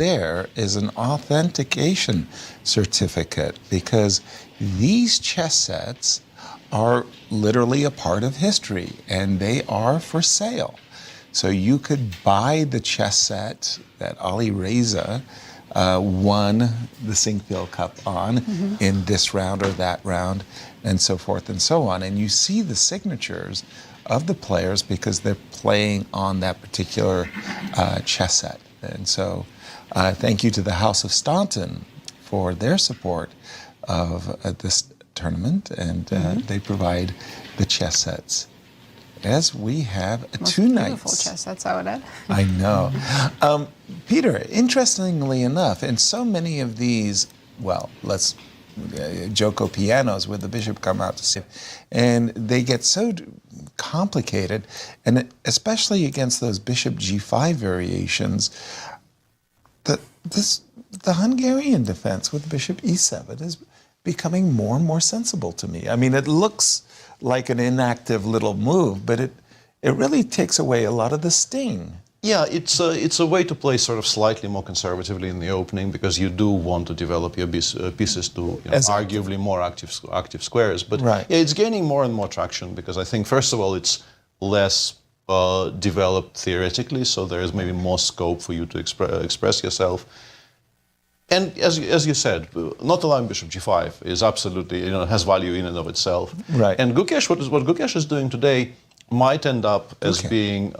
there is an authentication certificate, because these chess sets are literally a part of history and they are for sale. So you could buy the chess set that Alireza won the Sinquefield Cup on in this round or that round, and so forth and so on. And you see the signatures of the players because they're playing on that particular chess set. And so thank you to the House of Staunton for their support of this tournament, and they provide the chess sets. As we have two nights. Beautiful chess sets, I would add. I know. Peter, interestingly enough, in so many of these, well, let's Joko pianos where the bishop come out to sit, and they get so complicated, and especially against those bishop g5 variations, the Hungarian defense with bishop e7 is becoming more and more sensible to me. I mean, it looks like an inactive little move, but it really takes away a lot of the sting. Yeah, it's a way to play sort of slightly more conservatively in the opening, because you do want to develop your pieces to arguably more active squares. But yeah, it's gaining more and more traction, because I think, first of all, it's less developed theoretically, so there is maybe more scope for you to express yourself. And as you said, not allowing bishop g5 is absolutely, has value in and of itself. Right. And Gukesh, what Gukesh is doing today might end up as being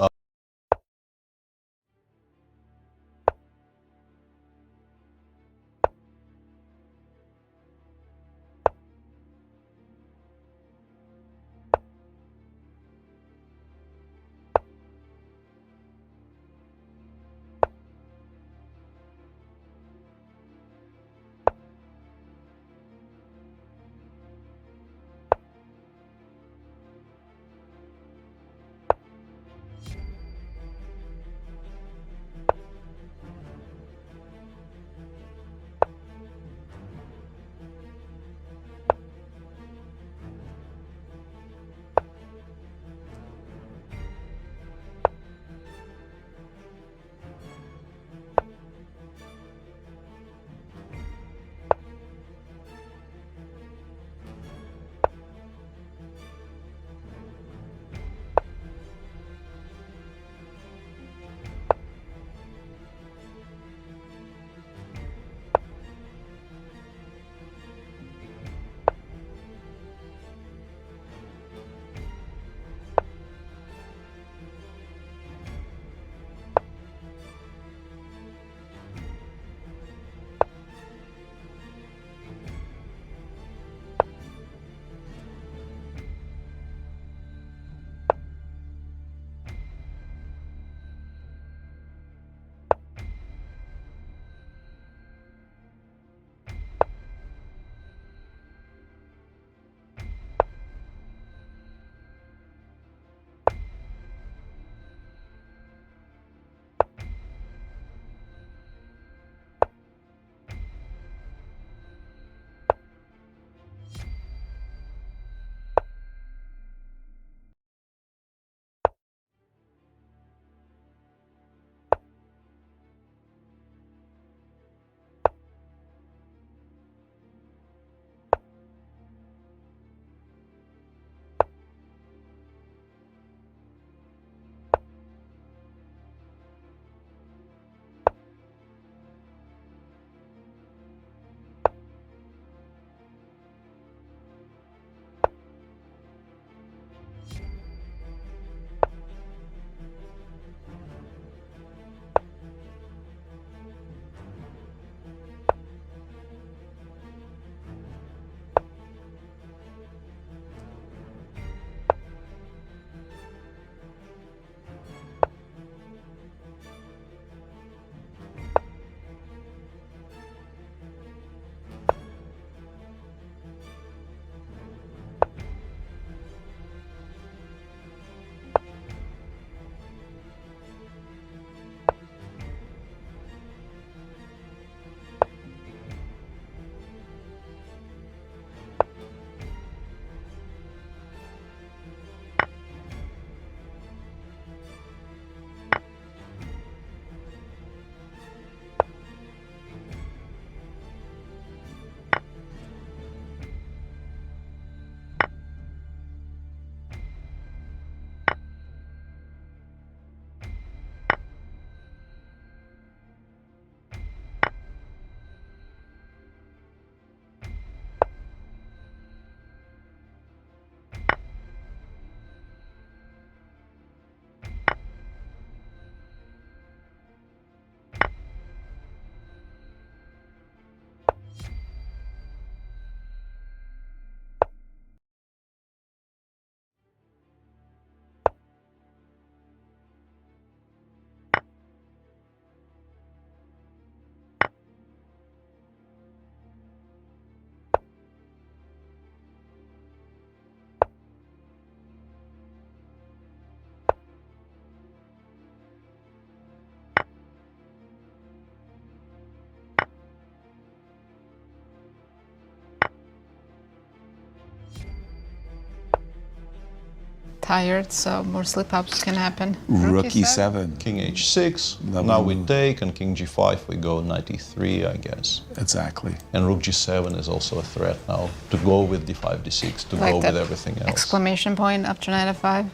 tired, so more slip-ups can happen. Rook e7. King h6. Lovely Now we move. take, and king g5, we go knight e3, I guess. Exactly. And rook g7 is also a threat now, to go with d5, d6, to Like go that with everything else. Exclamation point after knight f5.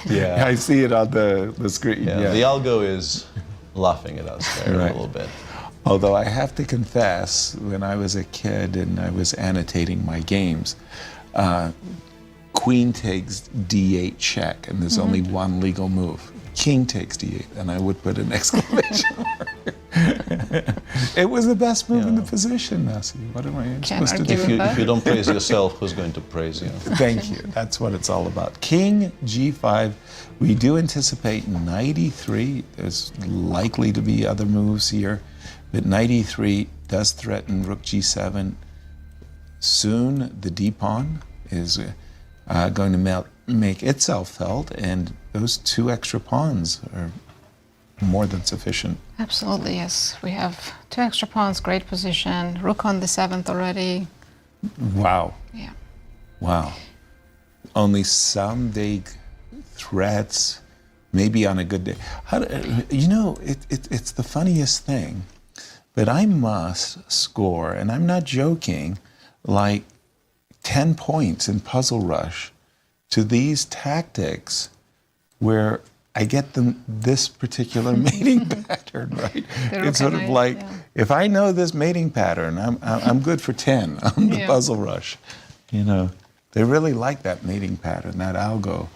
Yeah. I see it on the screen. Yeah, Yeah. the algo is laughing at us there Right. a little bit. Although I have to confess, when I was a kid and I was annotating my games, queen takes d8 check, and there's only one legal move. King takes d8, and I would put an exclamation mark. It was the best move in the position, Nasi. What am I supposed to argue do? with If you don't praise yourself, who's going to praise you? Thank you. That's what it's all about. King g5. We do anticipate knight e3. There's likely to be other moves here, but knight e3 does threaten rook g7. Soon, the d pawn is going to make itself felt, and those two extra pawns are more than sufficient. Absolutely, yes. We have 2 extra pawns, great position. Rook on the 7th already. Wow. Yeah. Wow. Only some vague threats, maybe on a good day. It's the funniest thing, but I must score, and I'm not joking, like 10 points in Puzzle Rush to these tactics where I get this particular mating pattern, right? It's sort of like, if I know this mating pattern, I'm good for 10 on the Puzzle Rush. You know, they really like that mating pattern, that algo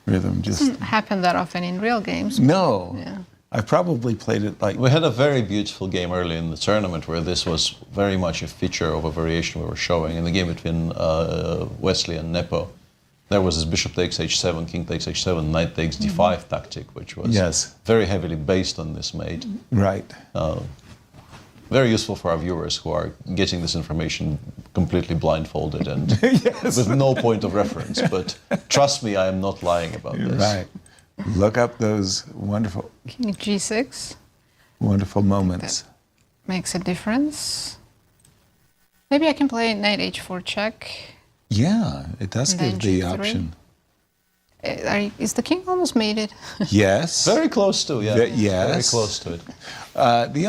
rhythm. Doesn't happen that often in real games. No. Yeah. I've probably played it like... We had a very beautiful game early in the tournament where this was very much a feature of a variation we were showing. In the game between Wesley and Nepo, there was this bishop takes h7, king takes h7, knight takes d5 tactic, which was very heavily based on this mate. Right. Very useful for our viewers who are getting this information completely blindfolded and with no point of reference. But trust me, I am not lying about this. Right. Look up those wonderful... King g6. Wonderful moments. Makes a difference. Maybe I can play knight h4 check. Yeah, it does And give then the G3. option. Is the king almost mated? Yes. Very close to, yeah. Yes. Very close to it. The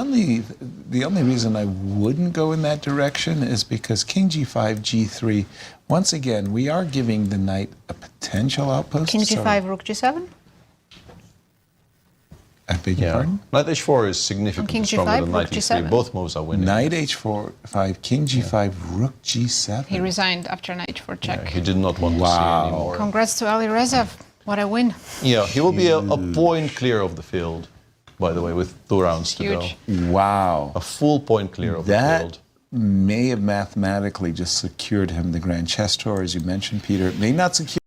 only reason I wouldn't go in that direction is because king g5, g3. Once again, we are giving the knight a potential outpost. King g5, rook g7? I beg your pardon? Knight h4 is significantly King stronger G5, than knight rook e3. G7. Both moves are winning. Knight h4, 5, king g5, rook g7. He resigned after knight h4 check. Yeah, he did not want to see anymore. Congrats to Alireza. What a win. Yeah, he will be a point clear of the field, by the way, with 2 rounds to go. Huge. Wow. A full point clear of the field. May have mathematically just secured him the Grand Chess Tour, as you mentioned, Peter. It may not secure